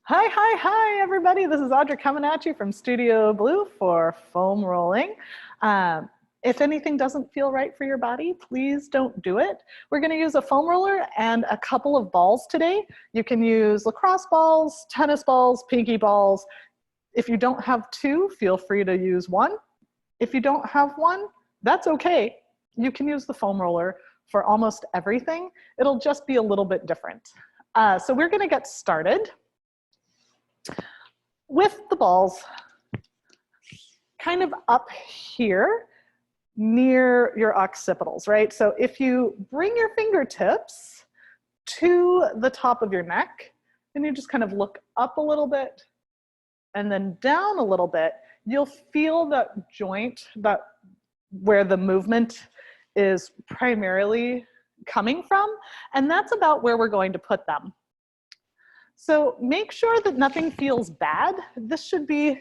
Hi, everybody. This is Audra coming at you from Studio Blue for foam rolling. If anything doesn't feel right for your body, please don't do it. We're going to use a foam roller and a couple of balls today. You can use lacrosse balls, tennis balls, pinky balls. If you don't have two, feel free to use one. If you don't have one, that's okay. You can use the foam roller for almost everything. It'll just be a little bit different. So we're going to get started with the balls kind of up here near your occipitals, right? So if you bring your fingertips to the top of your neck, and you just kind of look up a little bit and then down a little bit, you'll feel that joint, that where the movement is primarily coming from, and that's about where we're going to put them. So make sure that nothing feels bad. This should be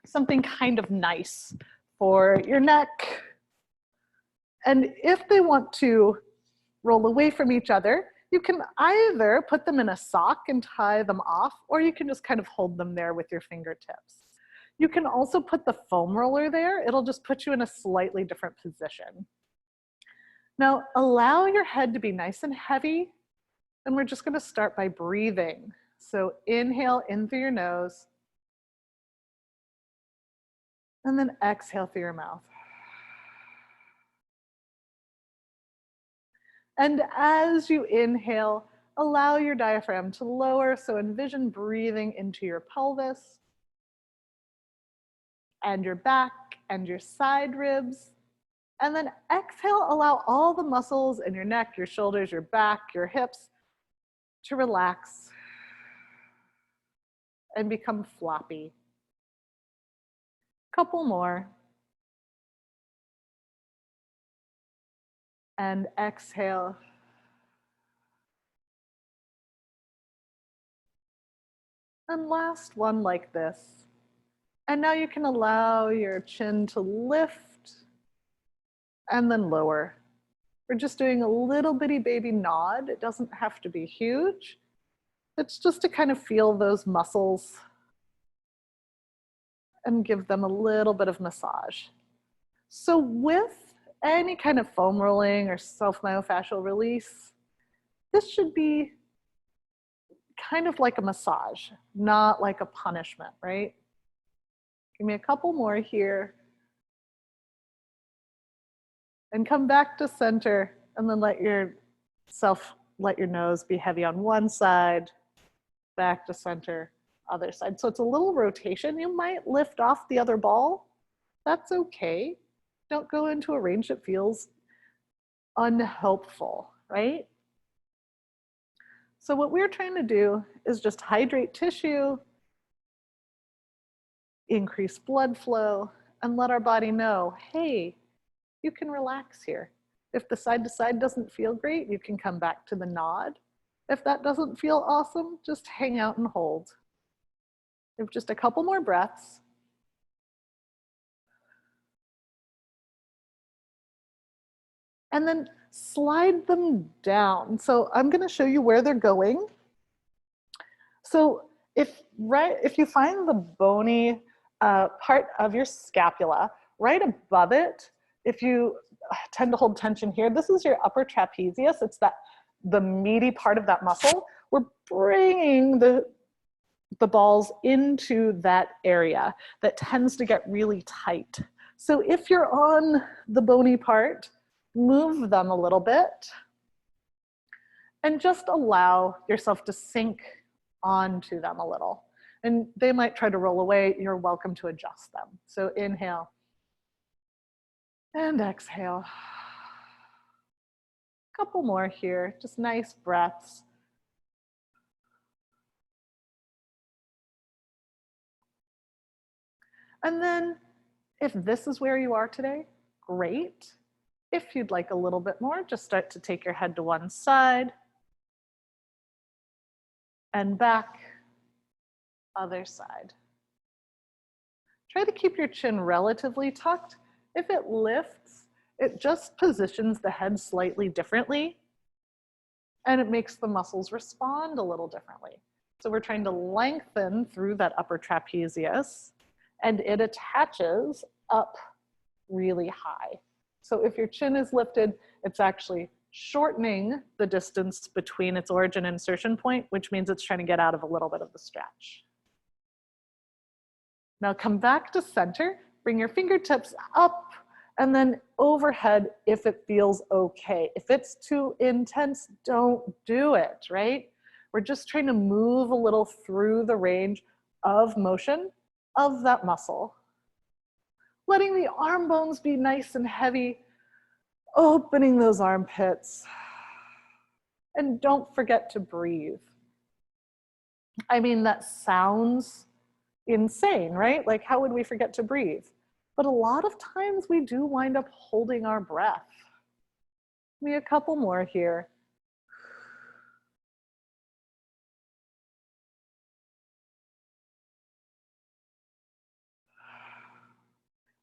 something kind of nice for your neck. And if they want to roll away from each other, you can either put them in a sock and tie them off, or you can just kind of hold them there with your fingertips. You can also put the foam roller there. It'll just put you in a slightly different position. Now, allow your head to be nice and heavy, and we're just going to start by breathing. So inhale in through your nose, and then exhale through your mouth. And as you inhale, allow your diaphragm to lower, so envision breathing into your pelvis and your back and your side ribs. And then exhale, allow all the muscles in your neck, your shoulders, your back, your hips to relax and become floppy. Couple more. And exhale. And last one like this. And now you can allow your chin to lift and then lower. We're just doing a little bitty baby nod. It doesn't have to be huge. It's just to kind of feel those muscles and give them a little bit of massage. So with any kind of foam rolling or self-myofascial release, this should be kind of like a massage, not like a punishment, right? Give me a couple more here. And come back to center, and then let your nose be heavy on one side, back to center, other side. So it's a little rotation. You might lift off the other ball. That's okay. Don't go into a range that feels unhelpful, right? So what we're trying to do is just hydrate tissue, increase blood flow, and let our body know, hey, you can relax here. If the side to side doesn't feel great, you can come back to the nod. If that doesn't feel awesome, just hang out and hold. We have just a couple more breaths. And then slide them down. So I'm going to show you where they're going. So if you find the bony part of your scapula, right above it, if you tend to hold tension here, this is your upper trapezius. It's the meaty part of that muscle. We're bringing the balls into that area that tends to get really tight. So if you're on the bony part, move them a little bit and just allow yourself to sink onto them a little. And they might try to roll away. You're welcome to adjust them. So inhale and exhale. Couple more here, just nice breaths. And then if this is where you are today, great. If you'd like a little bit more, just start to take your head to one side and back, other side. Try to keep your chin relatively tucked. If it lifts, it just positions the head slightly differently, and it makes the muscles respond a little differently. So we're trying to lengthen through that upper trapezius, and it attaches up really high. So if your chin is lifted, it's actually shortening the distance between its origin and insertion point, which means it's trying to get out of a little bit of the stretch. Now come back to center, bring your fingertips up and then overhead if it feels okay. If it's too intense, don't do it, right? We're just trying to move a little through the range of motion of that muscle. Letting the arm bones be nice and heavy, opening those armpits. And don't forget to breathe. I mean, that sounds insane, right? Like, how would we forget to breathe? But a lot of times we do wind up holding our breath. Maybe a couple more here.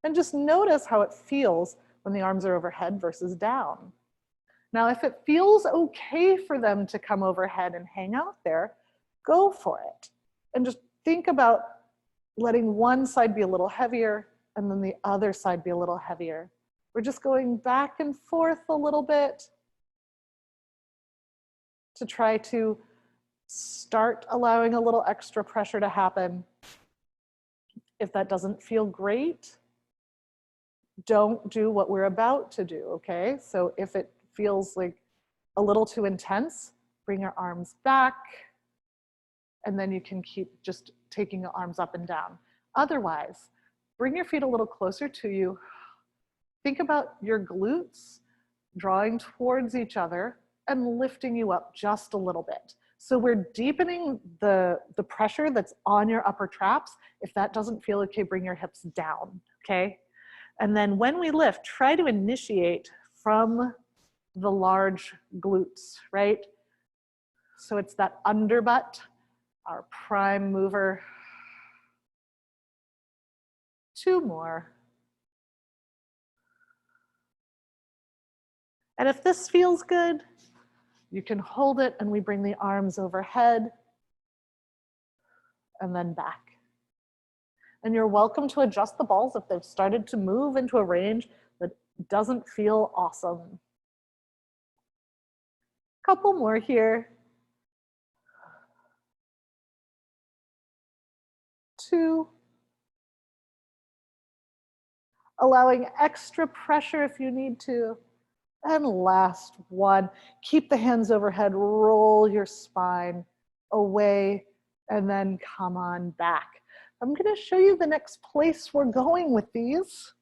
And just notice how it feels when the arms are overhead versus down. Now, if it feels okay for them to come overhead and hang out there, go for it. And just think about letting one side be a little heavier and then the other side be a little heavier. We're just going back and forth a little bit to try to start allowing a little extra pressure to happen. If that doesn't feel great, don't do what we're about to do, okay? So if it feels like a little too intense, bring your arms back, and then you can keep just taking your arms up and down. Otherwise, bring your feet a little closer to you. Think about your glutes drawing towards each other and lifting you up just a little bit. So we're deepening the pressure that's on your upper traps. If that doesn't feel okay, bring your hips down, okay? And then when we lift, try to initiate from the large glutes, right? So it's that underbutt, our prime mover. 2 more. And if this feels good, you can hold it and we bring the arms overhead and then back. And you're welcome to adjust the balls if they've started to move into a range that doesn't feel awesome. Couple more here. 2. Allowing extra pressure if you need to. And last 1, keep the hands overhead, roll your spine away, and then come on back. I'm gonna show you the next place we're going with these.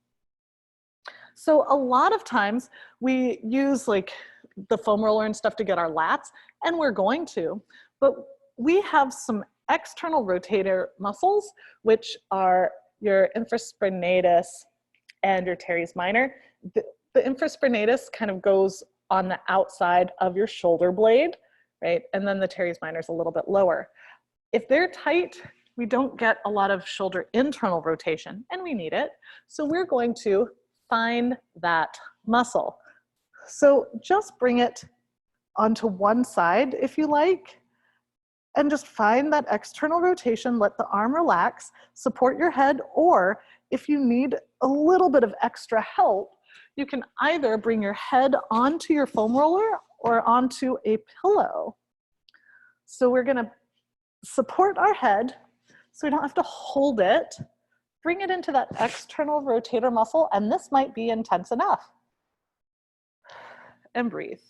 So a lot of times we use like the foam roller and stuff to get our lats, and we're going to, but we have some external rotator muscles, which are your infraspinatus and your teres minor. The infraspinatus kind of goes on the outside of your shoulder blade, right? And then the teres minor is a little bit lower. If they're tight, we don't get a lot of shoulder internal rotation, and we need it. So we're going to find that muscle. So just bring it onto one side if you like, and just find that external rotation, let the arm relax, support your head, or if you need a little bit of extra help, you can either bring your head onto your foam roller or onto a pillow. So we're gonna support our head so we don't have to hold it. Bring it into that external rotator muscle, and this might be intense enough. And breathe.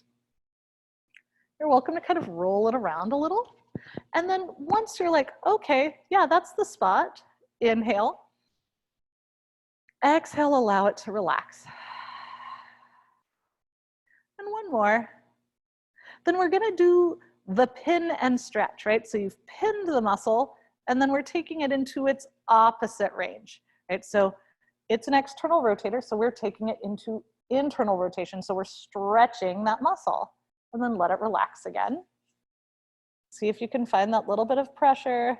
You're welcome to kind of roll it around a little. And then once you're like, okay, yeah, that's the spot, inhale. Exhale, allow it to relax. And 1 more. Then we're gonna do the pin and stretch, right? So you've pinned the muscle, and then we're taking it into its opposite range, right? So it's an external rotator, so we're taking it into internal rotation. So we're stretching that muscle, and then let it relax again. See if you can find that little bit of pressure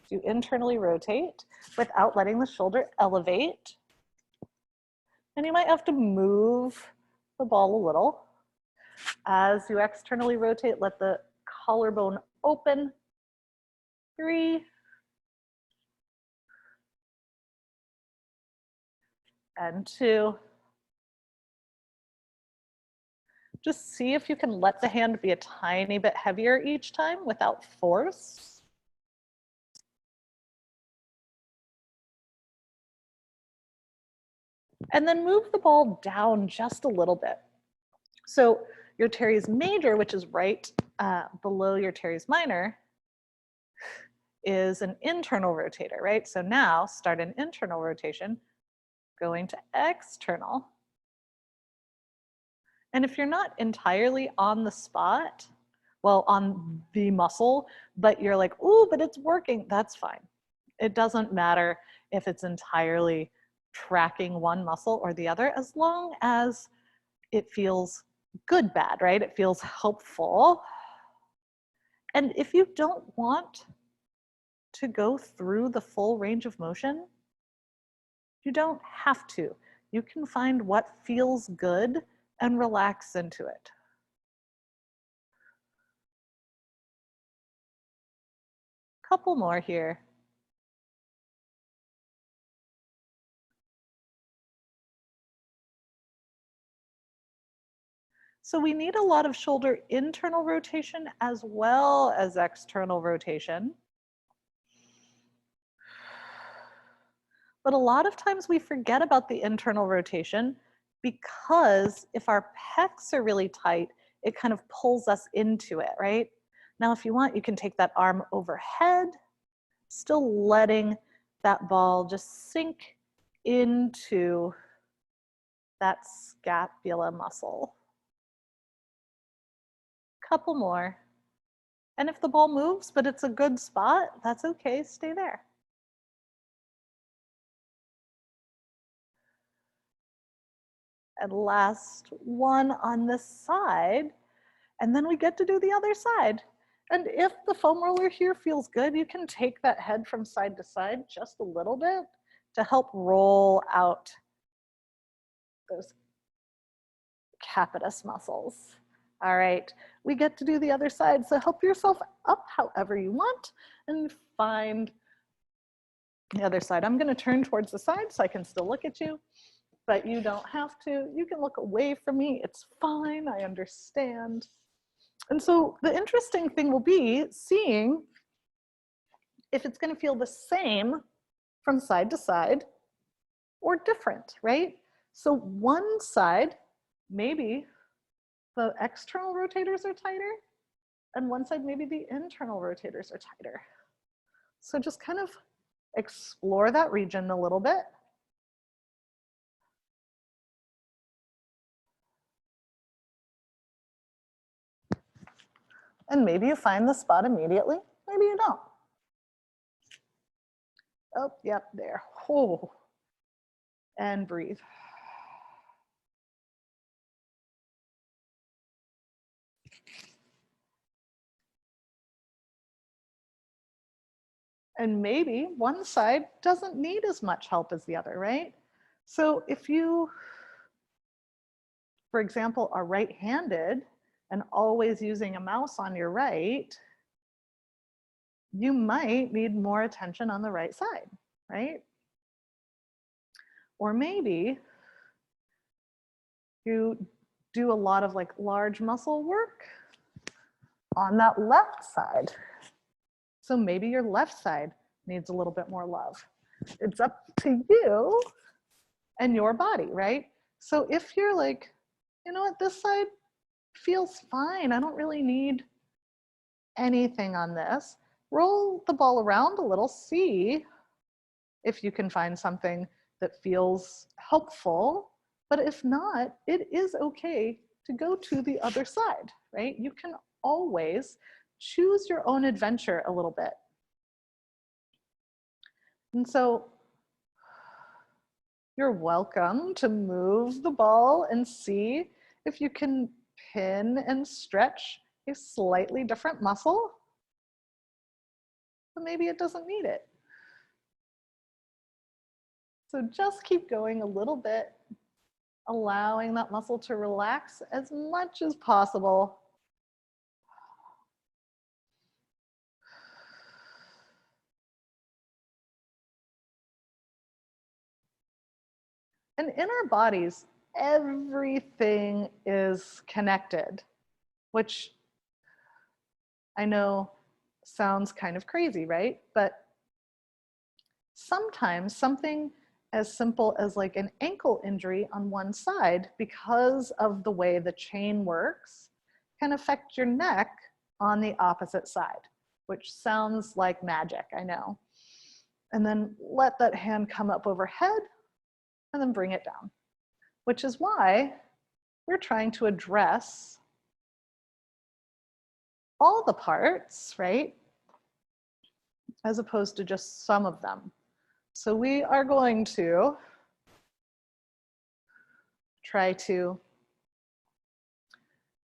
to internally rotate without letting the shoulder elevate. And you might have to move the ball a little. As you externally rotate, let the collarbone open 3, and 2. Just see if you can let the hand be a tiny bit heavier each time without force. And then move the ball down just a little bit. So your teres major, which is right below your teres minor, is an internal rotator, right? So now start an internal rotation, going to external. And if you're not entirely on the spot, well, on the muscle, but you're like, ooh, but it's working, that's fine. It doesn't matter if it's entirely tracking one muscle or the other, as long as it feels good, bad, right? It feels helpful. And if you don't want to go through the full range of motion, you don't have to. You can find what feels good and relax into it. Couple more here. So we need a lot of shoulder internal rotation as well as external rotation. But a lot of times we forget about the internal rotation because if our pecs are really tight, it kind of pulls us into it, right? Now, if you want, you can take that arm overhead, still letting that ball just sink into that scapula muscle. Couple more. And if the ball moves, but it's a good spot, that's okay, stay there. And last one on this side, and then we get to do the other side. And if the foam roller here feels good, you can take that head from side to side just a little bit to help roll out those capitis muscles. All right, we get to do the other side. So help yourself up however you want and find the other side. I'm gonna turn towards the side so I can still look at you, but you don't have to. You can look away from me, it's fine, I understand. And so the interesting thing will be seeing if it's gonna feel the same from side to side or different, right? So one side, maybe the external rotators are tighter, and one side, maybe the internal rotators are tighter. So just kind of explore that region a little bit. And maybe you find the spot immediately, maybe you don't. Oh, yep, there. Oh. And breathe. And maybe one side doesn't need as much help as the other, right? So if you, for example, are right-handed and always using a mouse on your right, you might need more attention on the right side, right? Or maybe you do a lot of like large muscle work on that left side. So maybe your left side needs a little bit more love. It's up to you and your body, right? So if you're like, you know what, this side feels fine, I don't really need anything on this, roll the ball around a little, see if you can find something that feels helpful. But if not, it is okay to go to the other side, right? You can always choose your own adventure a little bit. And so you're welcome to move the ball and see if you can pin and stretch a slightly different muscle, but maybe it doesn't need it. So just keep going a little bit, allowing that muscle to relax as much as possible. And in our bodies, everything is connected, which I know sounds kind of crazy, right? But sometimes something as simple as like an ankle injury on one side, because of the way the chain works, can affect your neck on the opposite side, which sounds like magic, I know. And then let that hand come up overhead and then bring it down, which is why we're trying to address all the parts, right? As opposed to just some of them. So we are going to try to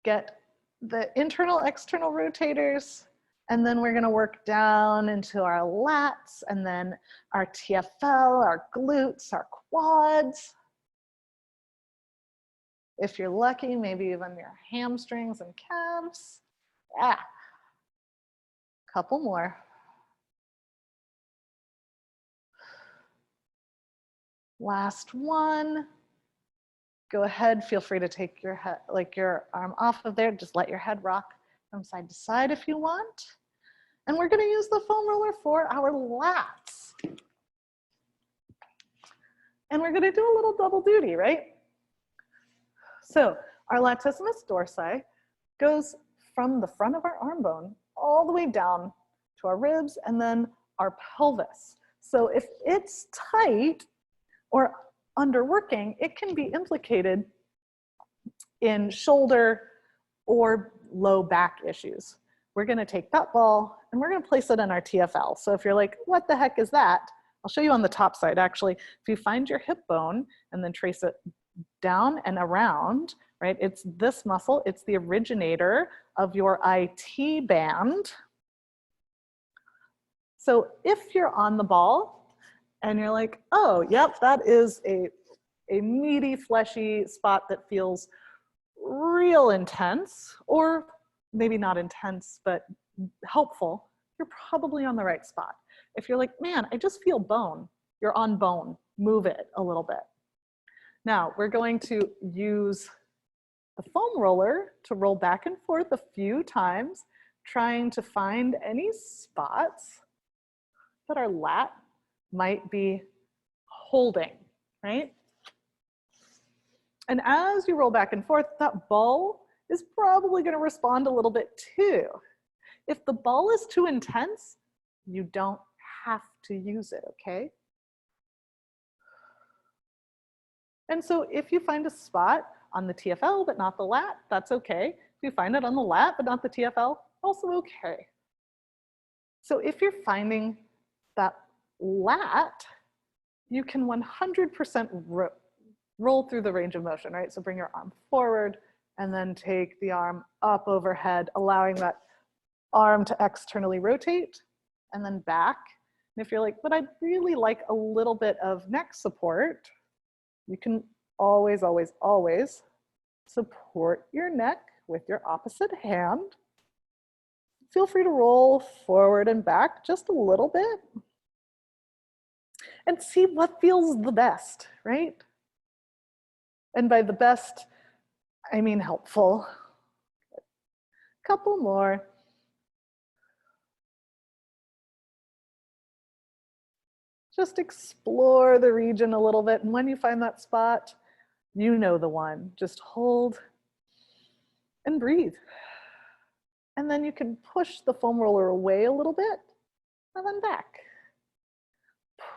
get the internal, external rotators, and then we're gonna work down into our lats, and then our TFL, our glutes, our quads. If you're lucky, maybe even your hamstrings and calves. Yeah, couple more. Last one. Go ahead, feel free to take your head, like your arm off of there. Just let your head rock from side to side if you want. And we're gonna use the foam roller for our lats. And we're gonna do a little double duty, right? So our latissimus dorsi goes from the front of our arm bone all the way down to our ribs and then our pelvis. So if it's tight or underworking, it can be implicated in shoulder or low back issues. We're gonna take that ball and we're gonna place it in our TFL. So if you're like, what the heck is that? I'll show you on the top side, actually. If you find your hip bone and then trace it down and around, right? It's this muscle, it's the originator of your IT band. So if you're on the ball and you're like, oh, yep, that is a meaty, fleshy spot that feels real intense, or maybe not intense, but helpful, you're probably on the right spot. If you're like, man, I just feel bone, you're on bone, move it a little bit. Now, we're going to use the foam roller to roll back and forth a few times, trying to find any spots that our lat might be holding, right? And as you roll back and forth, that ball is probably going to respond a little bit too. If the ball is too intense, you don't have to use it, okay? And so if you find a spot on the TFL but not the lat, that's okay. If you find it on the lat but not the TFL, also okay. So if you're finding that lat, you can 100% roll through the range of motion, right? So bring your arm forward and then take the arm up overhead, allowing that arm to externally rotate and then back. And if you're like, but I'd really like a little bit of neck support, you can always, always, always support your neck with your opposite hand. Feel free to roll forward and back just a little bit and see what feels the best, right? And by the best, I mean helpful. Couple more. Just explore the region a little bit, and when you find that spot, you know the one. Just hold and breathe. And then you can push the foam roller away a little bit and then back.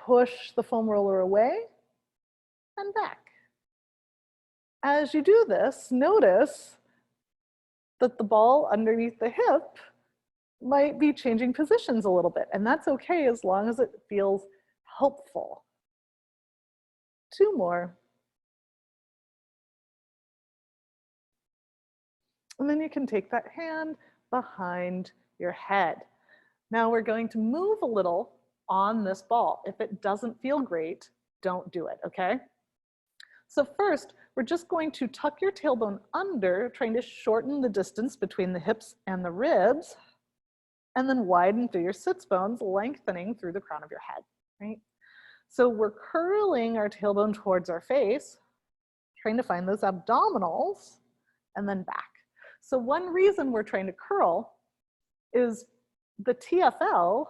Push the foam roller away and back. As you do this, notice that the ball underneath the hip might be changing positions a little bit, and that's okay as long as it feels helpful. Two more. And then you can take that hand behind your head. Now we're going to move a little on this ball. If it doesn't feel great, don't do it, okay? So first, we're just going to tuck your tailbone under, trying to shorten the distance between the hips and the ribs, and then widen through your sits bones, lengthening through the crown of your head, right? So we're curling our tailbone towards our face, trying to find those abdominals, and then back. So one reason we're trying to curl is the TFL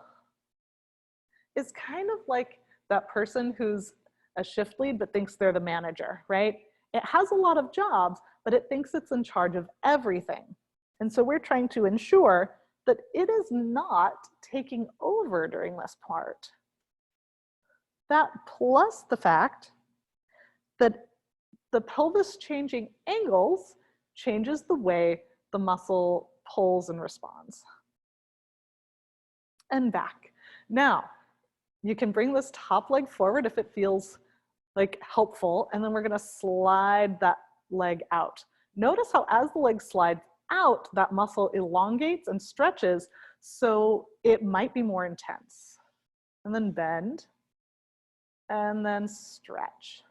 is kind of like that person who's a shift lead but thinks they're the manager, right? It has a lot of jobs, but it thinks it's in charge of everything. And so we're trying to ensure that it is not taking over during this part. That plus the fact that the pelvis changing angles changes the way the muscle pulls and responds. And back. Now, you can bring this top leg forward if it feels like helpful, and then we're gonna slide that leg out. Notice how as the leg slides out, that muscle elongates and stretches, so it might be more intense. And then bend, and then stretch.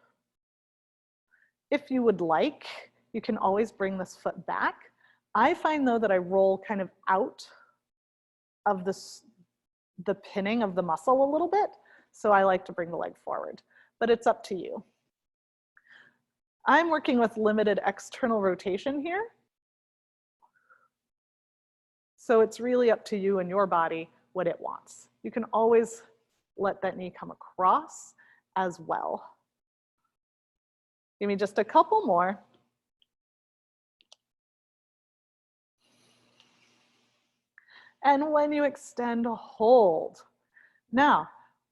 If you would like, you can always bring this foot back. I find though that I roll kind of out of the pinning of the muscle a little bit, so I like to bring the leg forward, but it's up to you. I'm working with limited external rotation here, so it's really up to you and your body what it wants. You can always let that knee come across as well. Give me just a couple more. And when you extend, hold. Now,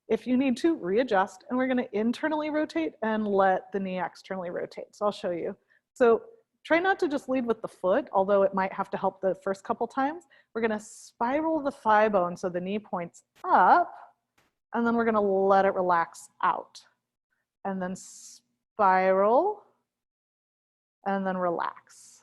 if you need to, readjust, and we're gonna internally rotate and let the knee externally rotate. So I'll show you. So try not to just lead with the foot, although it might have to help the first couple times. We're gonna spiral the thigh bone so the knee points up, and then we're gonna let it relax out. And then spiral, and then relax.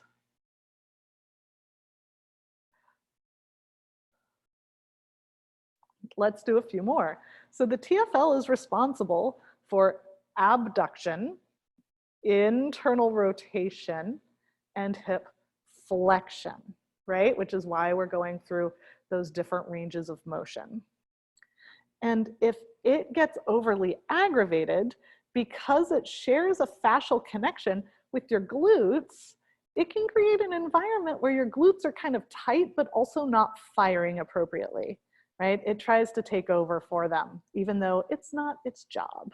Let's do a few more. So the TFL is responsible for abduction, internal rotation, and hip flexion, right? Which is why we're going through those different ranges of motion. And if it gets overly aggravated, because it shares a fascial connection with your glutes, it can create an environment where your glutes are kind of tight, but also not firing appropriately, right? It tries to take over for them, even though it's not its job.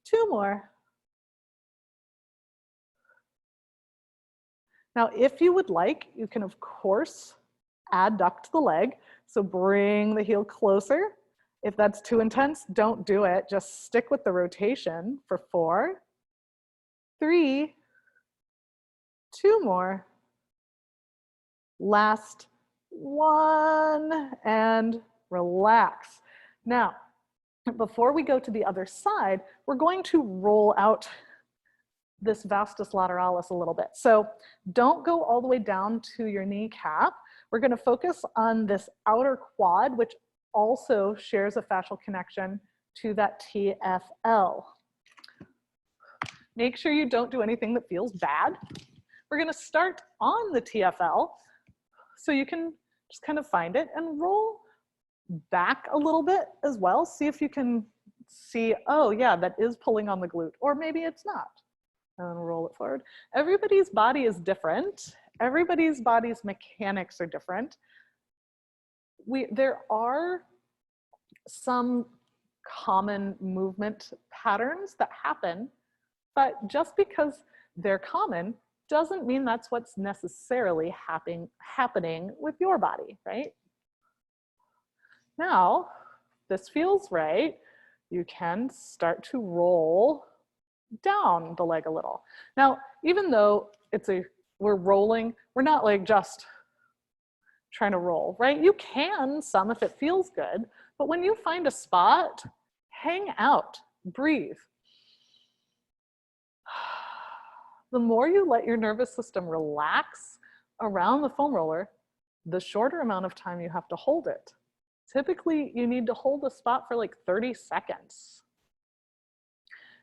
Two more. Now, if you would like, you can, of course, adduct the leg. So bring the heel closer. If that's too intense, don't do it. Just stick with the rotation for 4, 3, 2 more. Last 1, and relax. Now, before we go to the other side, we're going to roll out this vastus lateralis a little bit. So don't go all the way down to your kneecap. We're going to focus on this outer quad, which also shares a fascial connection to that TFL. Make sure you don't do anything that feels bad. We're going to start on the TFL, so you can just kind of find it and roll back a little bit as well. See if you can see, oh yeah, that is pulling on the glute, or maybe it's not. And roll it forward. Everybody's body is different. Everybody's body's mechanics are different. There are some common movement patterns that happen, but just because they're common doesn't mean that's what's necessarily happening with your body, right? Now, this feels right. You can start to roll down the leg a little. Now, even though we're rolling, we're not like just trying to roll, right? You can some if it feels good, but when you find a spot, hang out, breathe. The more you let your nervous system relax around the foam roller, the shorter amount of time you have to hold it. Typically, you need to hold a spot for like 30 seconds.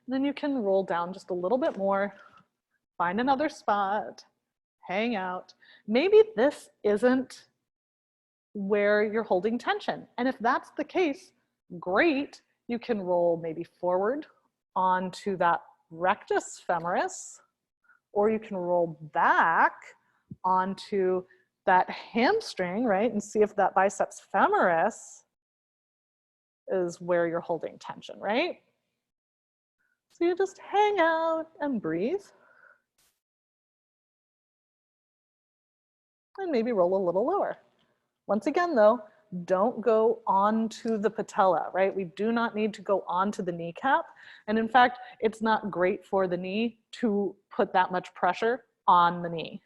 And then you can roll down just a little bit more, find another spot, hang out. Maybe this isn't where you're holding tension. And if that's the case, great. You can roll maybe forward onto that rectus femoris, or you can roll back onto that hamstring, right? And see if that biceps femoris is where you're holding tension, right? So you just hang out and breathe. And maybe roll a little lower. Once again though, don't go onto the patella, right? We do not need to go onto the kneecap. And in fact, it's not great for the knee to put that much pressure on the knee.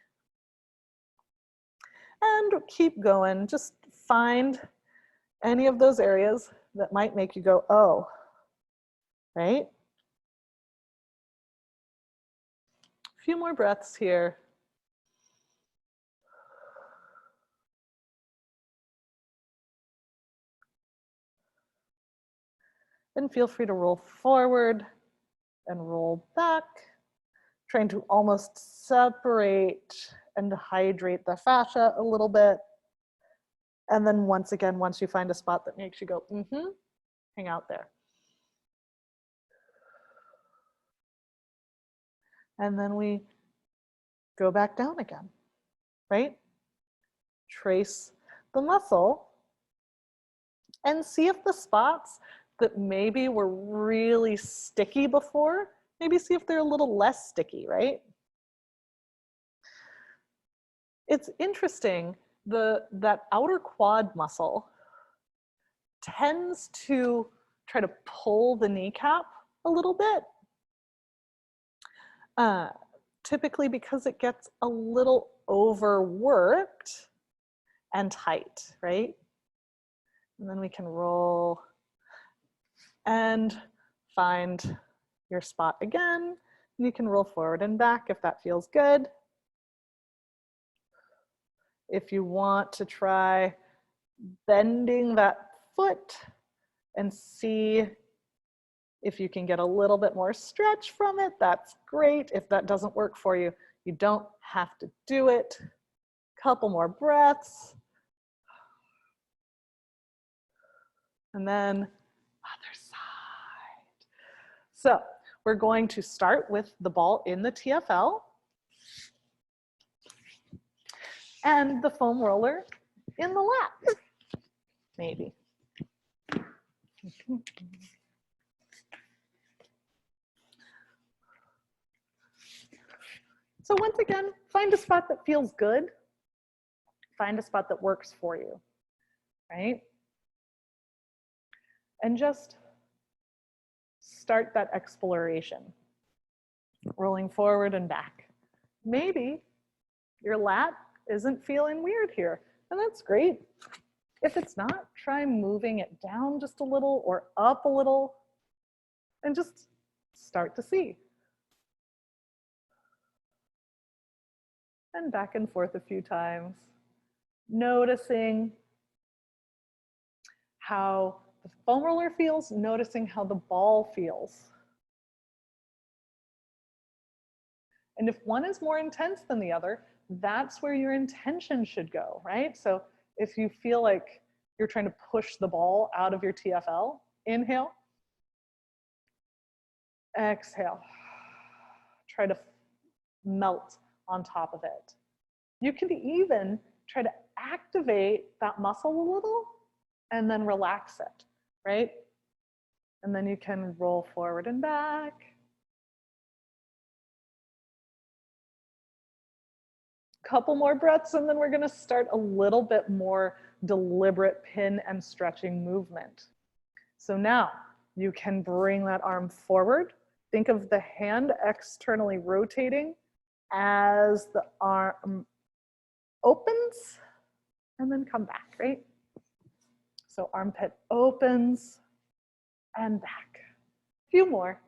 And keep going, just find any of those areas that might make you go, oh, right? A few more breaths here. And feel free to roll forward and roll back, trying to almost separate and hydrate the fascia a little bit. And then once again, once you find a spot that makes you go, hang out there. And then we go back down again, right? Trace the muscle and see if the spots that maybe were really sticky before, maybe see if they're a little less sticky, right? It's interesting, that outer quad muscle tends to try to pull the kneecap a little bit, typically because it gets a little overworked and tight, right? And then we can roll and find your spot again. You can roll forward and back if that feels good. If you want to try bending that foot and see if you can get a little bit more stretch from it, that's great. If that doesn't work for you, you don't have to do it. Couple more breaths. And then other side. So we're going to start with the ball in the TFL and the foam roller in the lap, maybe. So once again, find a spot that feels good. Find a spot that works for you, right? And just start that exploration, rolling forward and back. Maybe your lat isn't feeling weird here, and that's great. If it's not, try moving it down just a little or up a little and just start to see. And back and forth a few times, noticing how the foam roller feels, noticing how the ball feels. And if one is more intense than the other, that's where your intention should go, right? So if you feel like you're trying to push the ball out of your TFL, inhale, exhale, try to melt on top of it. You can even try to activate that muscle a little and then relax it, right? And then you can roll forward and back. Couple more breaths, and then we're gonna start a little bit more deliberate pin and stretching movement. So now you can bring that arm forward. Think of the hand externally rotating as the arm opens and then come back, right? So armpit opens and back. A few more.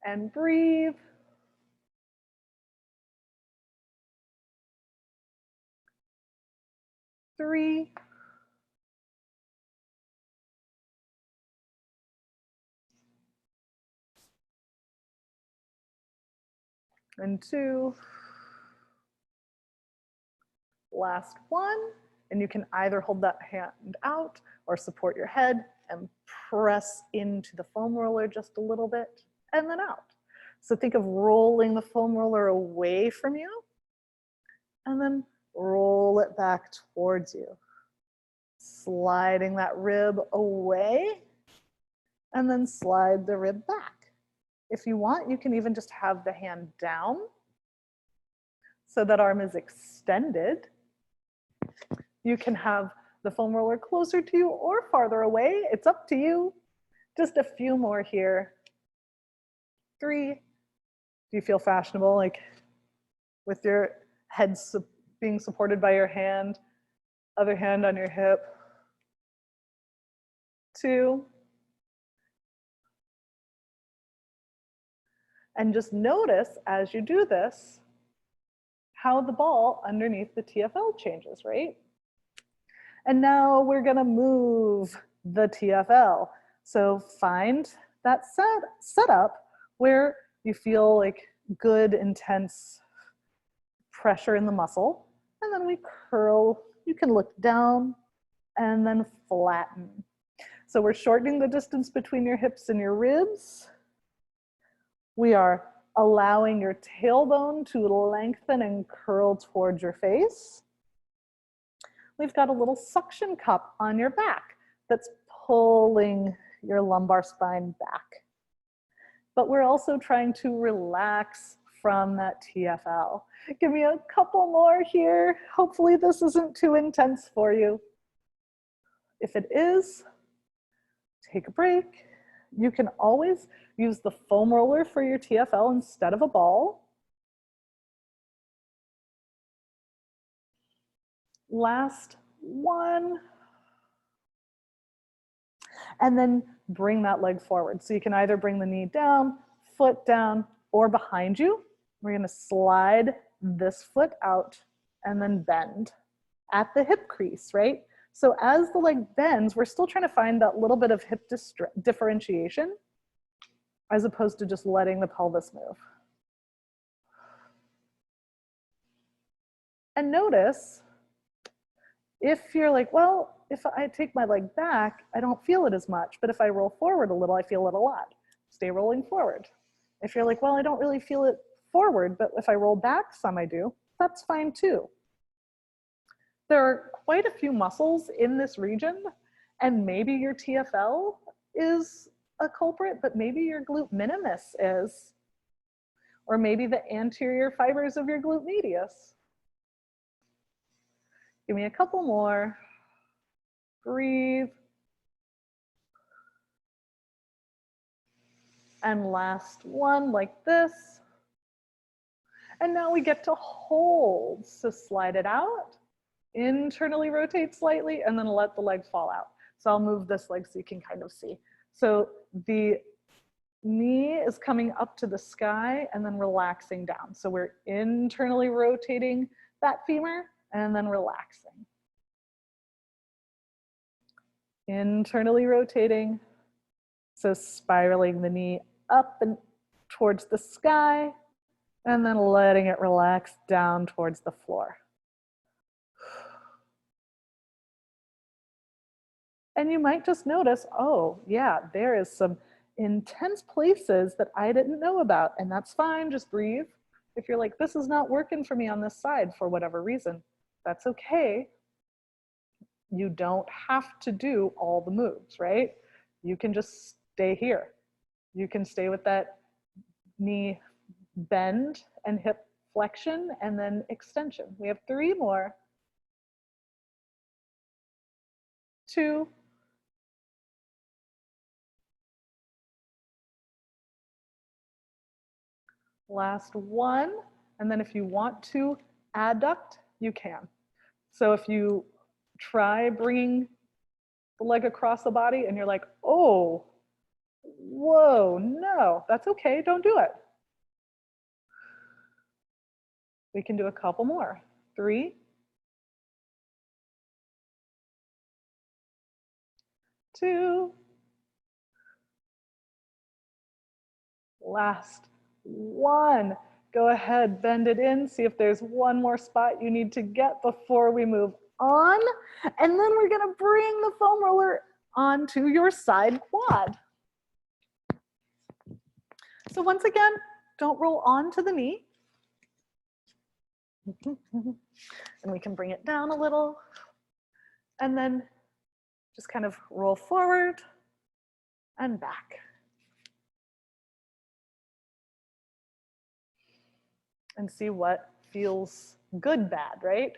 And breathe. Three. and 2. Last 1. And you can either hold that hand out or support your head and press into the foam roller just a little bit and then out. So think of rolling the foam roller away from you and then roll it back towards you. Sliding that rib away and then slide the rib back. If you want, you can even just have the hand down so that arm is extended. You can have the foam roller closer to you or farther away. It's up to you. Just a few more here. 3. Do you feel fashionable, like with your head being supported by your hand, other hand on your hip? 2. And just notice as you do this, how the ball underneath the TFL changes, right? And now we're gonna move the TFL. So find that setup where you feel like good, intense pressure in the muscle. And then we curl. You can look down and then flatten. So we're shortening the distance between your hips and your ribs. We are allowing your tailbone to lengthen and curl towards your face. We've got a little suction cup on your back that's pulling your lumbar spine back. But we're also trying to relax from that TFL. Give me a couple more here. Hopefully this isn't too intense for you. If it is, take a break. You can always use the foam roller for your TFL instead of a ball. Last 1. And then bring that leg forward. So you can either bring the knee down, foot down, or behind you. We're gonna slide this foot out and then bend at the hip crease, right? So as the leg bends, we're still trying to find that little bit of hip differentiation as opposed to just letting the pelvis move. And notice, if you're like, well, if I take my leg back, I don't feel it as much, but if I roll forward a little, I feel it a lot. Stay rolling forward. If you're like, well, I don't really feel it forward, but if I roll back some, I do, that's fine too. There are quite a few muscles in this region, and maybe your TFL is a culprit, but maybe your glute minimus is, or maybe the anterior fibers of your glute medius. Give me a couple more. Breathe. And last one like this. And now we get to hold. So slide it out, internally rotate slightly, and then let the leg fall out. So I'll move this leg so you can kind of see. So the knee is coming up to the sky and then relaxing down. So we're internally rotating that femur and then relaxing. Internally rotating. So spiraling the knee up and towards the sky and then letting it relax down towards the floor. And you might just notice, oh yeah, there is some intense places that I didn't know about, and that's fine, just breathe. If you're like, this is not working for me on this side for whatever reason, that's okay. You don't have to do all the moves, right? You can just stay here. You can stay with that knee bend and hip flexion and then extension. We have 3 more. 2. Last 1. And then if you want to adduct, you can. So if you try bringing the leg across the body and you're like, oh, whoa, no, that's okay, don't do it. We can do a couple more. 3, 2, last 1. Go ahead, bend it in, see if there's one more spot you need to get before we move on. And then we're gonna bring the foam roller onto your side quad. So once again, don't roll onto the knee. And we can bring it down a little and then just kind of roll forward and back. And see what feels good, bad, right?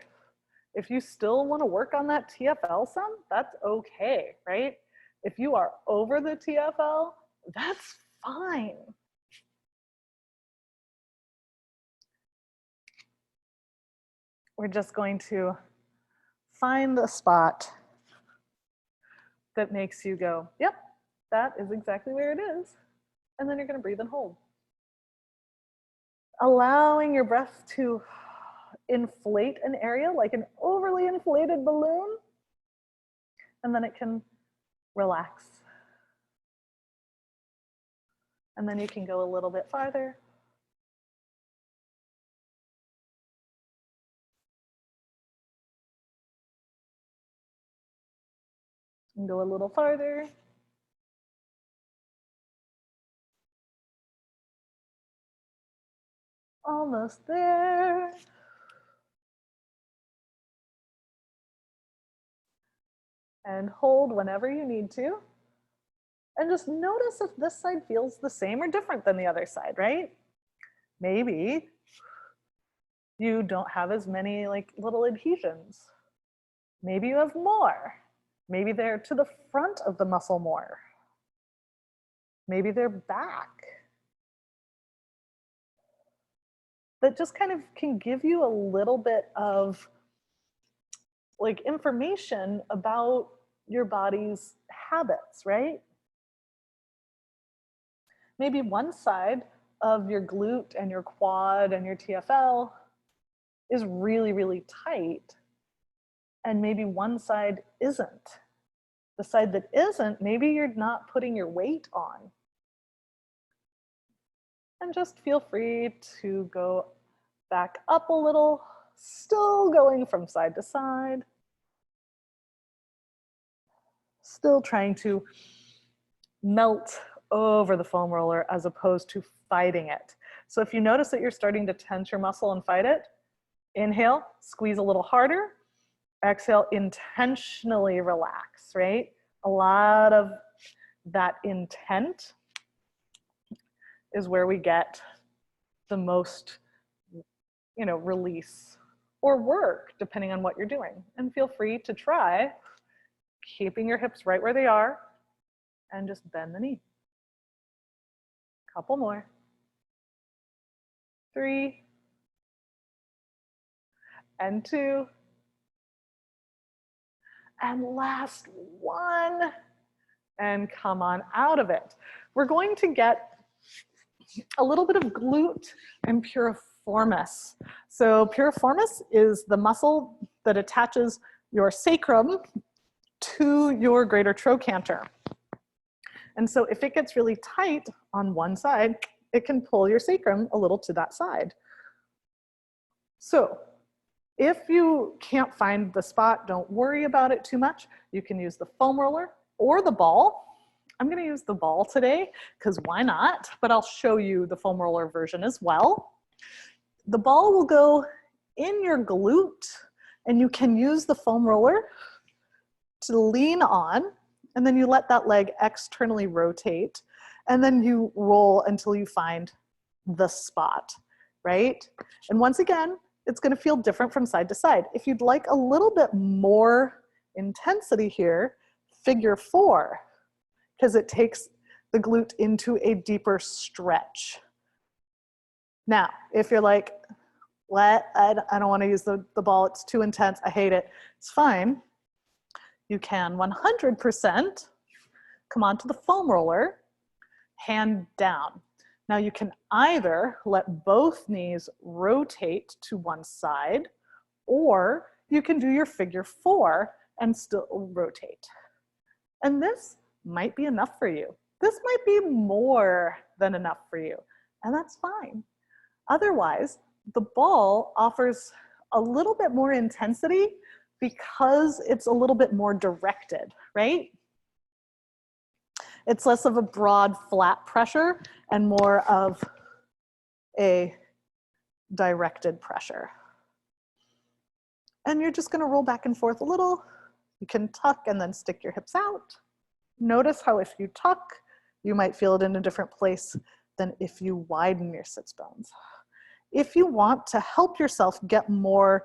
If you still want to work on that TFL some, that's okay, right? If you are over the TFL, that's fine. We're just going to find the spot that makes you go, yep, that is exactly where it is. And then you're going to breathe and hold. Allowing your breath to inflate an area like an overly inflated balloon, and then it can relax. And then you can go a little bit farther. And go a little farther. Almost there. And hold whenever you need to. And just notice if this side feels the same or different than the other side, right? Maybe you don't have as many like little adhesions. Maybe you have more. Maybe they're to the front of the muscle more. Maybe they're back. That just kind of can give you a little bit of like information about your body's habits, right? Maybe one side of your glute and your quad and your TFL is really, really tight, and maybe one side isn't. The side that isn't, maybe you're not putting your weight on. And just feel free to go back up a little, still going from side to side. Still trying to melt over the foam roller as opposed to fighting it. So if you notice that you're starting to tense your muscle and fight it, inhale, squeeze a little harder. Exhale, intentionally relax, right? A lot of that intent is where we get the most, release or work, depending on what you're doing. And feel free to try keeping your hips right where they are and just bend the knee. Couple more. 3 and 2. And last one. And come on out of it. We're going to get a little bit of glute and piriformis. So piriformis is the muscle that attaches your sacrum to your greater trochanter. And so if it gets really tight on one side, it can pull your sacrum a little to that side. So if you can't find the spot, don't worry about it too much. You can use the foam roller or the ball. I'm going to use the ball today because why not? But I'll show you the foam roller version as well. The ball will go in your glute, and you can use the foam roller to lean on, and then you let that leg externally rotate, and then you roll until you find the spot, right? And once again, it's going to feel different from side to side. If you'd like a little bit more intensity here, figure 4, because it takes the glute into a deeper stretch. Now, if you're like, what? I don't want to use the ball, it's too intense, I hate it, it's fine. You can 100% come onto the foam roller, hand down. Now you can either let both knees rotate to one side, or you can do your figure 4 and still rotate. And this might be enough for you. This might be more than enough for you, and that's fine. Otherwise, the ball offers a little bit more intensity because it's a little bit more directed, right? It's less of a broad, flat pressure and more of a directed pressure. And you're just gonna roll back and forth a little. You can tuck and then stick your hips out. Notice how if you tuck, you might feel it in a different place than if you widen your sits bones. If you want to help yourself get more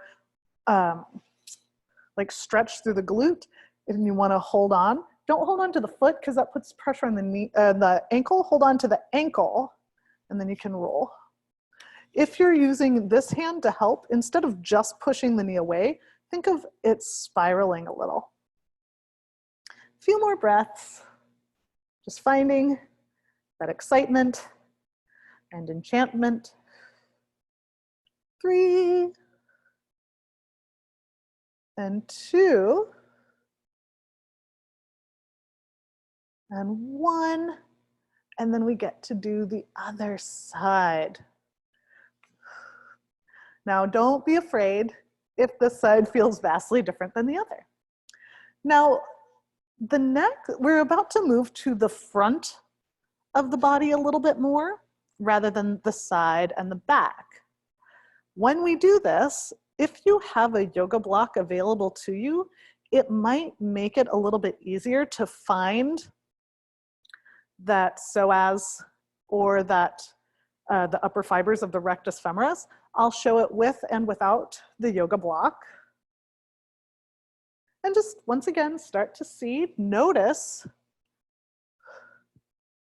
like stretch through the glute, and you wanna hold on, don't hold on to the foot because that puts pressure on the knee, the ankle. Hold on to the ankle and then you can roll. If you're using this hand to help, instead of just pushing the knee away, think of it spiraling a little. A few more breaths, just finding that excitement and enchantment. 3 and 2 and 1, and then we get to do the other side. Now, don't be afraid if this side feels vastly different than the other. Now, the neck, we're about to move to the front of the body a little bit more rather than the side and the back. When we do this, if you have a yoga block available to you, it might make it a little bit easier to find that psoas or that the upper fibers of the rectus femoris. I'll show it with and without the yoga block. And just once again, start to see, notice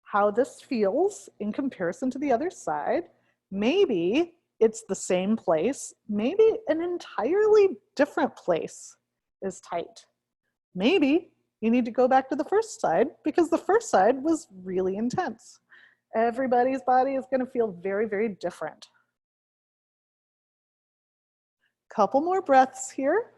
how this feels in comparison to the other side. Maybe it's the same place, maybe an entirely different place is tight. Maybe you need to go back to the first side because the first side was really intense. Everybody's body is going to feel very, very different. Couple more breaths here.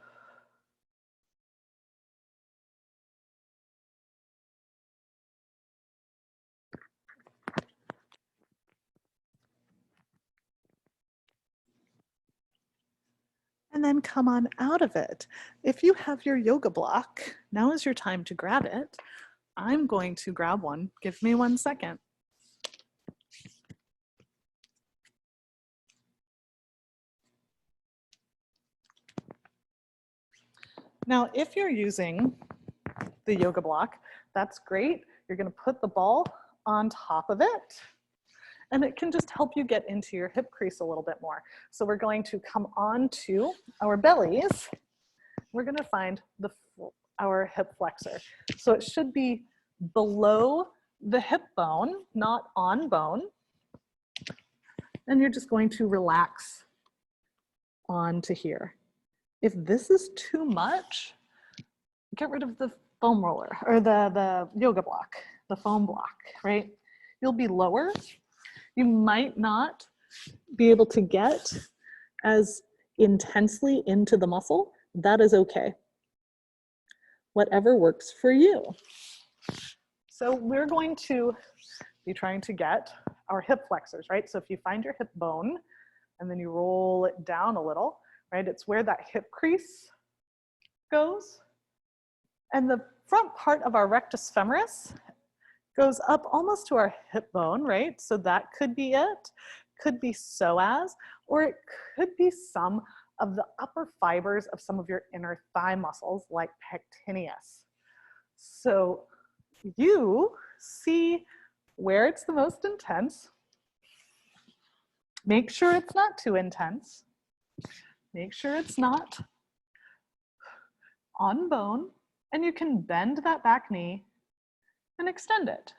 And then come on out of it. If you have your yoga block, now is your time to grab it. I'm going to grab one. Give me 1 second. Now, if you're using the yoga block, that's great. You're going to put the ball on top of it, and it can just help you get into your hip crease a little bit more. So we're going to come onto our bellies. We're going to find our hip flexor. So it should be below the hip bone, not on bone. And you're just going to relax onto here. If this is too much, get rid of the foam roller or the yoga block, the foam block, right? You'll be lower. You might not be able to get as intensely into the muscle. That is okay. Whatever works for you. So we're going to be trying to get our hip flexors, right? So if you find your hip bone and then you roll it down a little, right? It's where that hip crease goes. And the front part of our rectus femoris goes up almost to our hip bone, right? So that could be it, could be psoas, or it could be some of the upper fibers of some of your inner thigh muscles like pectineus. So you see where it's the most intense. Make sure it's not too intense. Make sure it's not on bone, and you can bend that back knee and extend it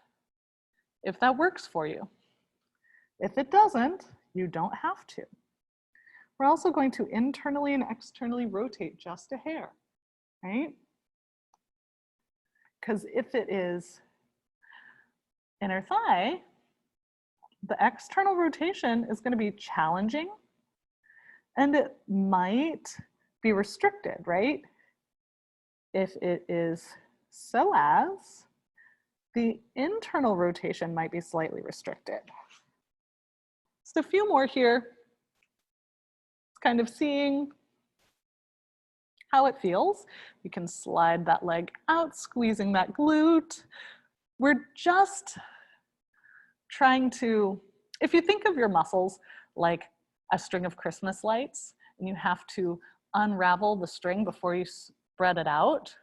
if that works for you. If it doesn't, you don't have to. We're also going to internally and externally rotate just a hair, right? Because if it is inner thigh, the external rotation is going to be challenging and it might be restricted, right? If it is psoas, the internal rotation might be slightly restricted. Just a few more here. Kind of seeing how it feels. You can slide that leg out, squeezing that glute. We're just trying to, if you think of your muscles like a string of Christmas lights, and you have to unravel the string before you spread it out,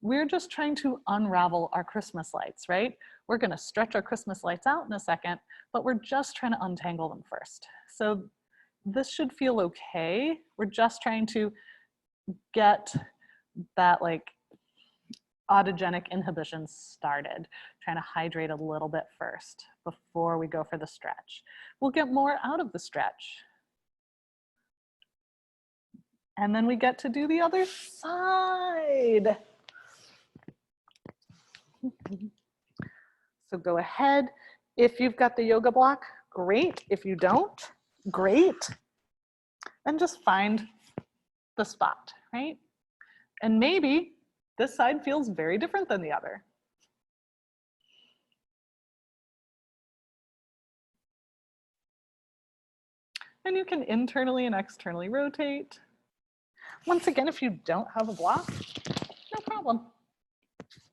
we're just trying to unravel our Christmas lights, right? We're gonna stretch our Christmas lights out in a second, but we're just trying to untangle them first. So this should feel okay. We're just trying to get that like autogenic inhibition started, trying to hydrate a little bit first before we go for the stretch. We'll get more out of the stretch. And then we get to do the other side. So go ahead. If you've got the yoga block, great. If you don't, great. And just find the spot, right? And maybe this side feels very different than the other. And you can internally and externally rotate. Once again, if you don't have a block, no problem.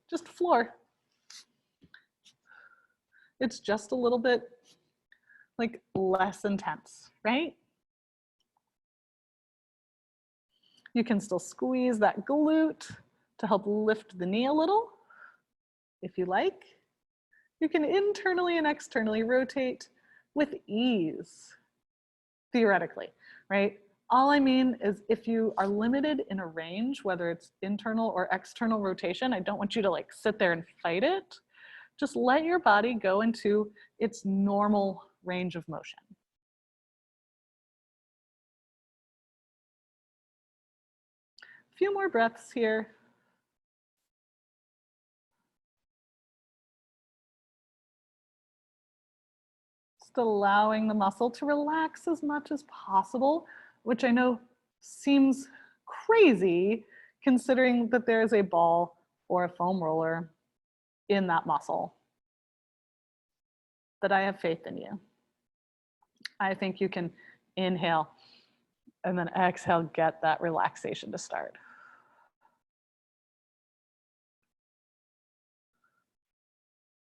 Just floor. It's just a little bit like less intense, right? You can still squeeze that glute to help lift the knee a little, if you like. You can internally and externally rotate with ease, theoretically, right? All I mean is if you are limited in a range, whether it's internal or external rotation, I don't want you to like sit there and fight it. Just let your body go into its normal range of motion. A few more breaths here. Just allowing the muscle to relax as much as possible, which I know seems crazy considering that there is a ball or a foam roller in that muscle. But I have faith in you. I think you can inhale and then exhale, get that relaxation to start.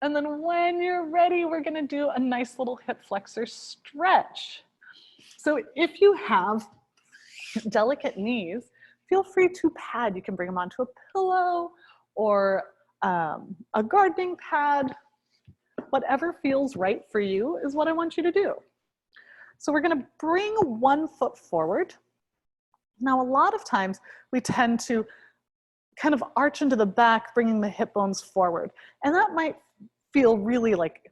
And then when you're ready, we're gonna do a nice little hip flexor stretch. So if you have delicate knees, feel free to pad. You can bring them onto a pillow or a gardening pad. Whatever feels right for you is what I want you to do. So we're gonna bring one foot forward. Now, a lot of times we tend to kind of arch into the back, bringing the hip bones forward. And that might feel really like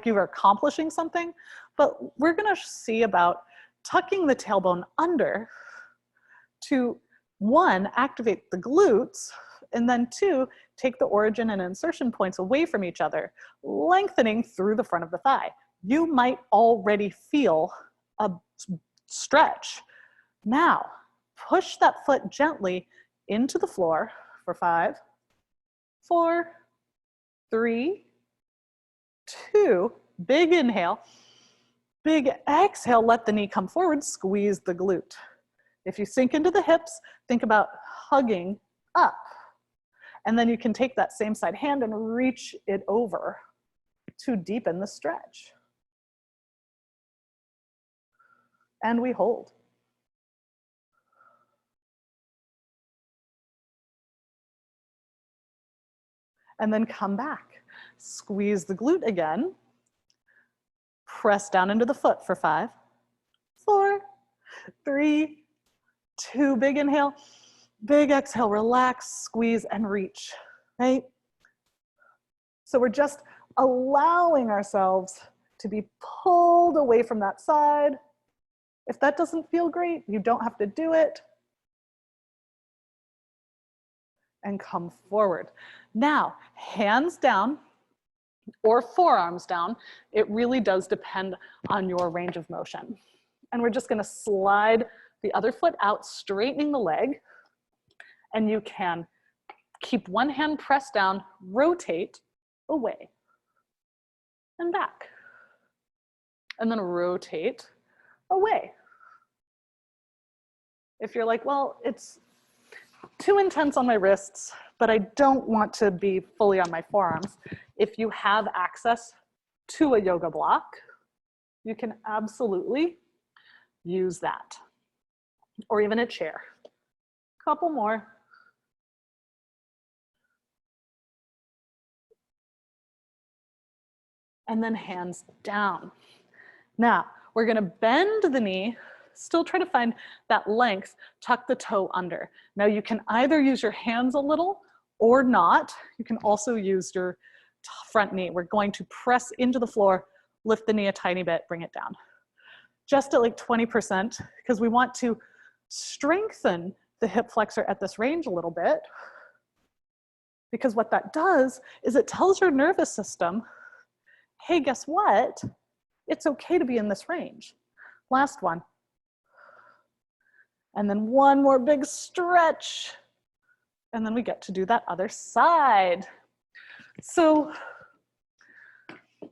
you're accomplishing something, but we're gonna see about tucking the tailbone under to, one, activate the glutes, and then two, take the origin and insertion points away from each other, lengthening through the front of the thigh. You might already feel a stretch. Now, push that foot gently into the floor for 5, 4, 3, 2, big inhale, big exhale, let the knee come forward, squeeze the glute. If you sink into the hips, think about hugging up. And then you can take that same side hand and reach it over to deepen the stretch. And we hold. And then come back. Squeeze the glute again. Press down into the foot for 5, 4, 3, 2, big inhale, big exhale, relax, squeeze, and reach, right? So we're just allowing ourselves to be pulled away from that side. If that doesn't feel great, you don't have to do it. And come forward. Now, hands down or forearms down. It really does depend on your range of motion. And we're just gonna slide the other foot out, straightening the leg. And you can keep one hand pressed down, rotate away and back. and then rotate away. If you're like, well, it's too intense on my wrists, but I don't want to be fully on my forearms, if you have access to a yoga block, you can absolutely use that, or even a chair. Couple more. And then hands down. Now, we're gonna bend the knee, still try to find that length, tuck the toe under. Now you can either use your hands a little or not. You can also use your front knee. We're going to press into the floor, lift the knee a tiny bit, bring it down. Just at like 20%, because we want to strengthen the hip flexor at this range a little bit. Because what that does is it tells your nervous system, hey, guess what? It's okay to be in this range. Last one. And then one more big stretch. And then we get to do that other side. So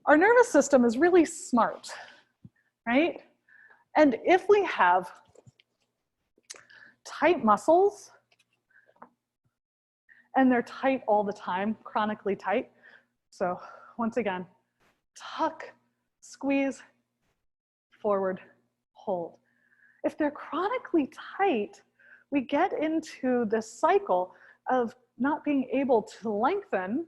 our nervous system is really smart, right? And if we have tight muscles, and they're tight all the time, chronically tight. So once again, tuck, squeeze, forward, hold. If they're chronically tight, we get into this cycle of not being able to lengthen.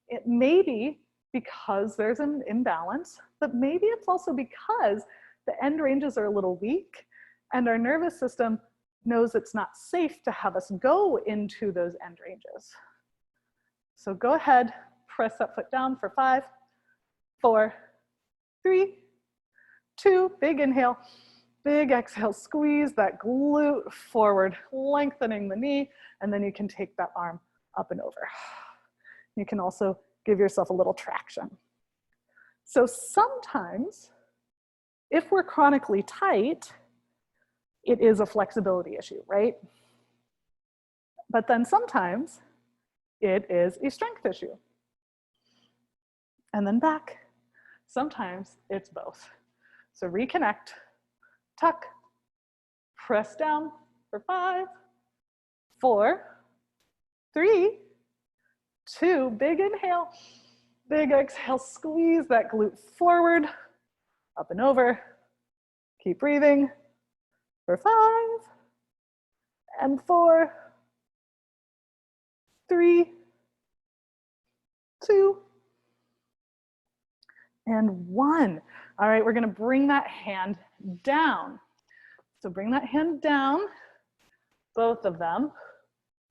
It may be because there's an imbalance, but maybe it's also because the end ranges are a little weak and our nervous system knows it's not safe to have us go into those end ranges. So go ahead, press that foot down for 5, 4, 3, 2, big inhale, big exhale, squeeze that glute forward, lengthening the knee, and then you can take that arm up and over. You can also give yourself a little traction. So sometimes, if we're chronically tight, it is a flexibility issue, right? But then sometimes it is a strength issue. And then back, sometimes it's both. So reconnect, tuck, press down for 5, 4, 3, 2, big inhale, big exhale, squeeze that glute forward, up and over, keep breathing. For 5, and 4, 3, 2, and 1. All right, we're gonna bring that hand down. So bring that hand down, both of them,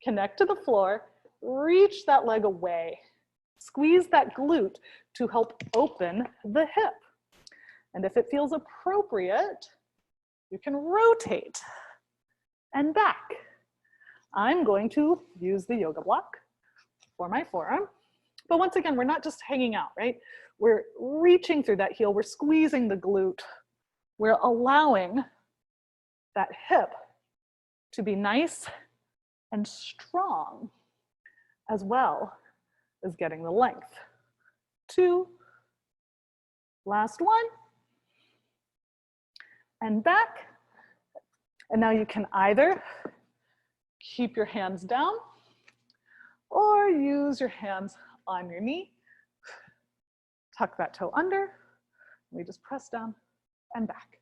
connect to the floor, reach that leg away, squeeze that glute to help open the hip. And if it feels appropriate, you can rotate and back. I'm going to use the yoga block for my forearm. But once again, we're not just hanging out, right? We're reaching through that heel. We're squeezing the glute. We're allowing that hip to be nice and strong, as well as getting the length. 2, last one. And back. And now you can either keep your hands down or use your hands on your knee. Tuck that toe under. We just press down and back.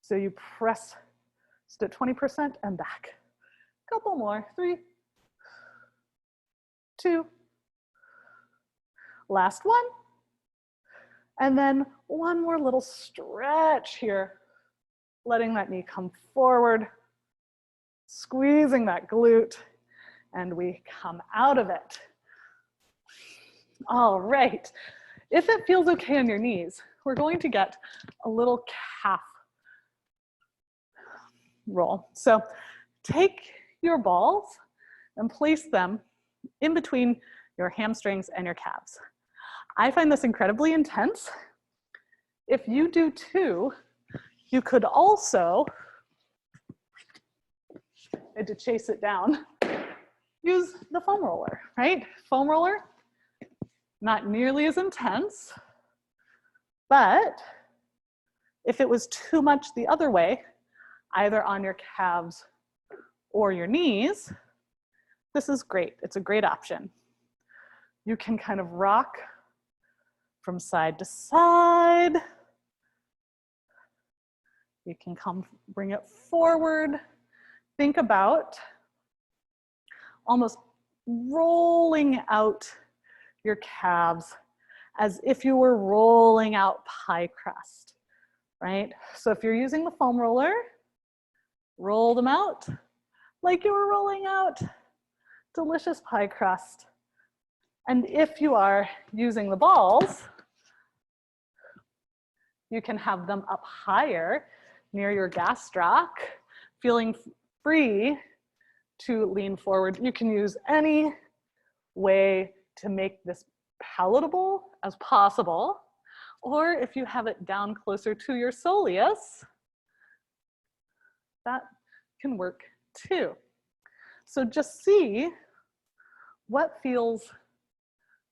So you press just at 20% and back. Couple more, 3, 2, last one. And then one more little stretch here. Letting that knee come forward, squeezing that glute, and we come out of it. All right, if it feels okay on your knees, we're going to get a little calf roll. So take your balls and place them in between your hamstrings and your calves. I find this incredibly intense. If you do too, you could also, and to chase it down, use the foam roller, right? Foam roller, not nearly as intense, But if it was too much the other way, either on your calves or your knees, this is great. It's a great option. You can kind of rock from side to side. You can bring it forward. Think about almost rolling out your calves as if you were rolling out pie crust, right? So if you're using the foam roller, roll them out like you were rolling out delicious pie crust. And if you are using the balls, you can have them up higher near your gastroc, feeling free to lean forward. You can use any way to make this palatable as possible, or if you have it down closer to your soleus, that can work too. So just see what feels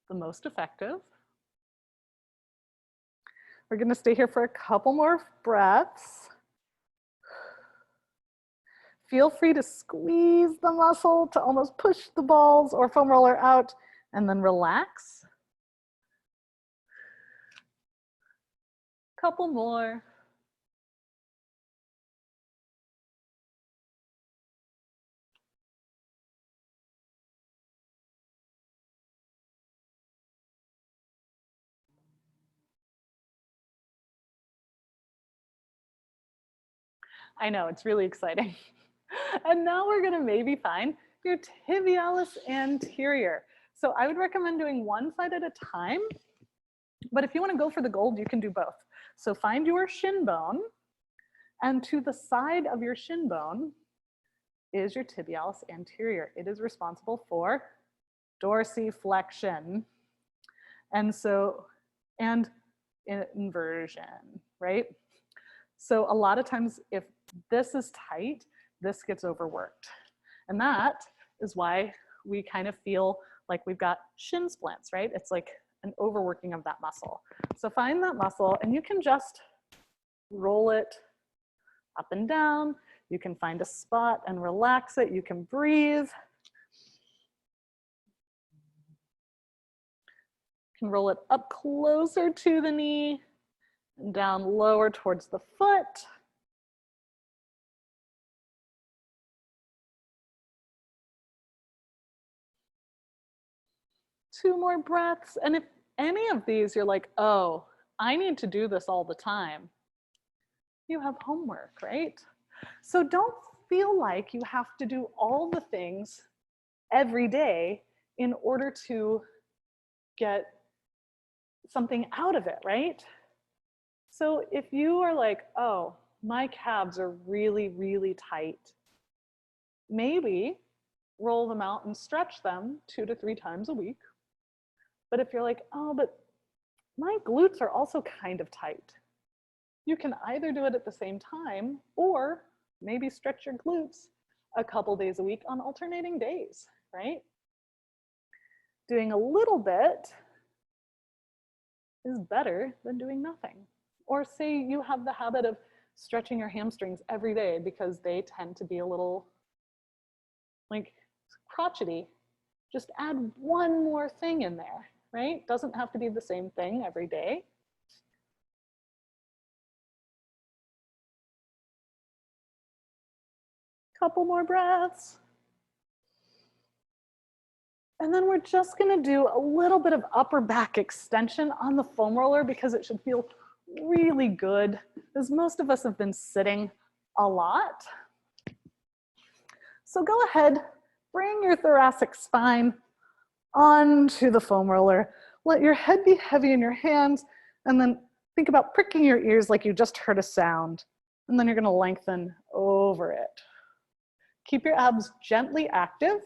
the most effective. We're going to stay here for a couple more breaths. Feel free to squeeze the muscle to almost push the balls or foam roller out, and then relax. Couple more. I know, it's really exciting. And now we're gonna maybe find your tibialis anterior. So I would recommend doing one side at a time, but if you wanna go for the gold, you can do both. So find your shin bone, and to the side of your shin bone is your tibialis anterior. It is responsible for dorsiflexion. And so, and inversion, right? So a lot of times if this is tight, this gets overworked. And that is why we kind of feel like we've got shin splints, right? It's like an overworking of that muscle. So find that muscle and you can just roll it up and down. You can find a spot and relax it. You can breathe. You can roll it up closer to the knee and down lower towards the foot. Two more breaths. And if any of these you're like, oh, I need to do this all the time, you have homework, right? So don't feel like you have to do all the things every day in order to get something out of it, right? So if you are like, oh, my calves are really, really tight, maybe roll them out and stretch them 2 to 3 times a week. But if you're like, oh, but my glutes are also kind of tight, you can either do it at the same time or maybe stretch your glutes a couple days a week on alternating days, right? Doing a little bit is better than doing nothing. Or say you have the habit of stretching your hamstrings every day because they tend to be a little like crotchety. Just add one more thing in there, right? Doesn't have to be the same thing every day. Couple more breaths. And then we're just gonna do a little bit of upper back extension on the foam roller because it should feel really good, as most of us have been sitting a lot. So go ahead, bring your thoracic spine onto the foam roller. Let your head be heavy in your hands, and then think about pricking your ears like you just heard a sound. And then you're gonna lengthen over it. Keep your abs gently active,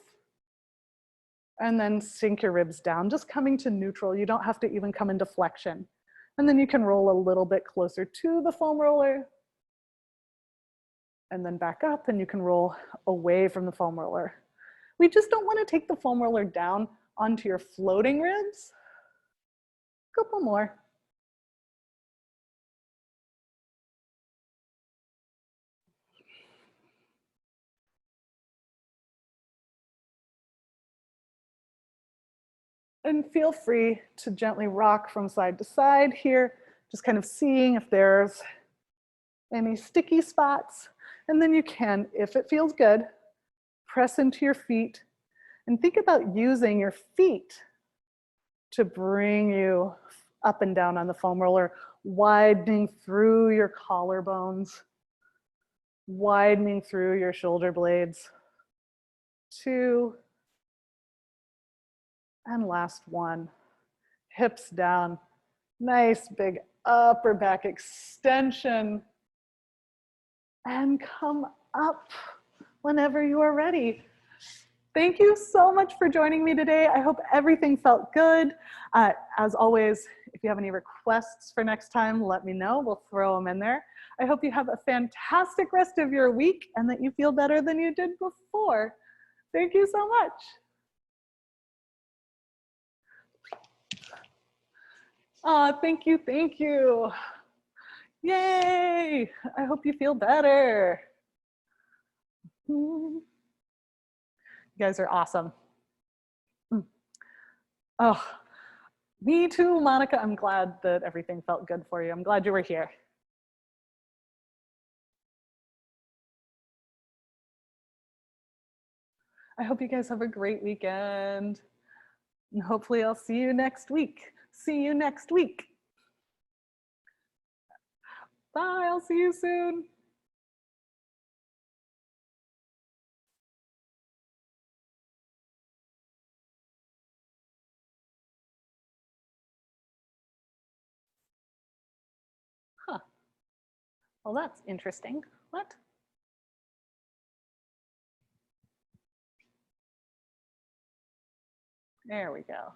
and then sink your ribs down, just coming to neutral. You don't have to even come into flexion. And then you can roll a little bit closer to the foam roller, and then back up, and you can roll away from the foam roller. We just don't want to take the foam roller down onto your floating ribs. Couple more. And feel free to gently rock from side to side here, just kind of seeing if there's any sticky spots. And then you can, if it feels good, press into your feet and think about using your feet to bring you up and down on the foam roller, widening through your collarbones, widening through your shoulder blades. 2, and last 1. Hips down, nice big upper back extension, and come up whenever you are ready. Thank you so much for joining me today. I hope everything felt good. As always, if you have any requests for next time, let me know. We'll throw them in there. I hope you have a fantastic rest of your week and that you feel better than you did before. Thank you so much. Thank you, thank you. Yay! I hope you feel better. You guys are awesome. Oh, me too, Monica. I'm glad that everything felt good for you. I'm glad you were here. I hope you guys have a great weekend. And hopefully I'll see you next week. See you next week. Bye, I'll see you soon. Huh. Well, that's interesting. What? There we go.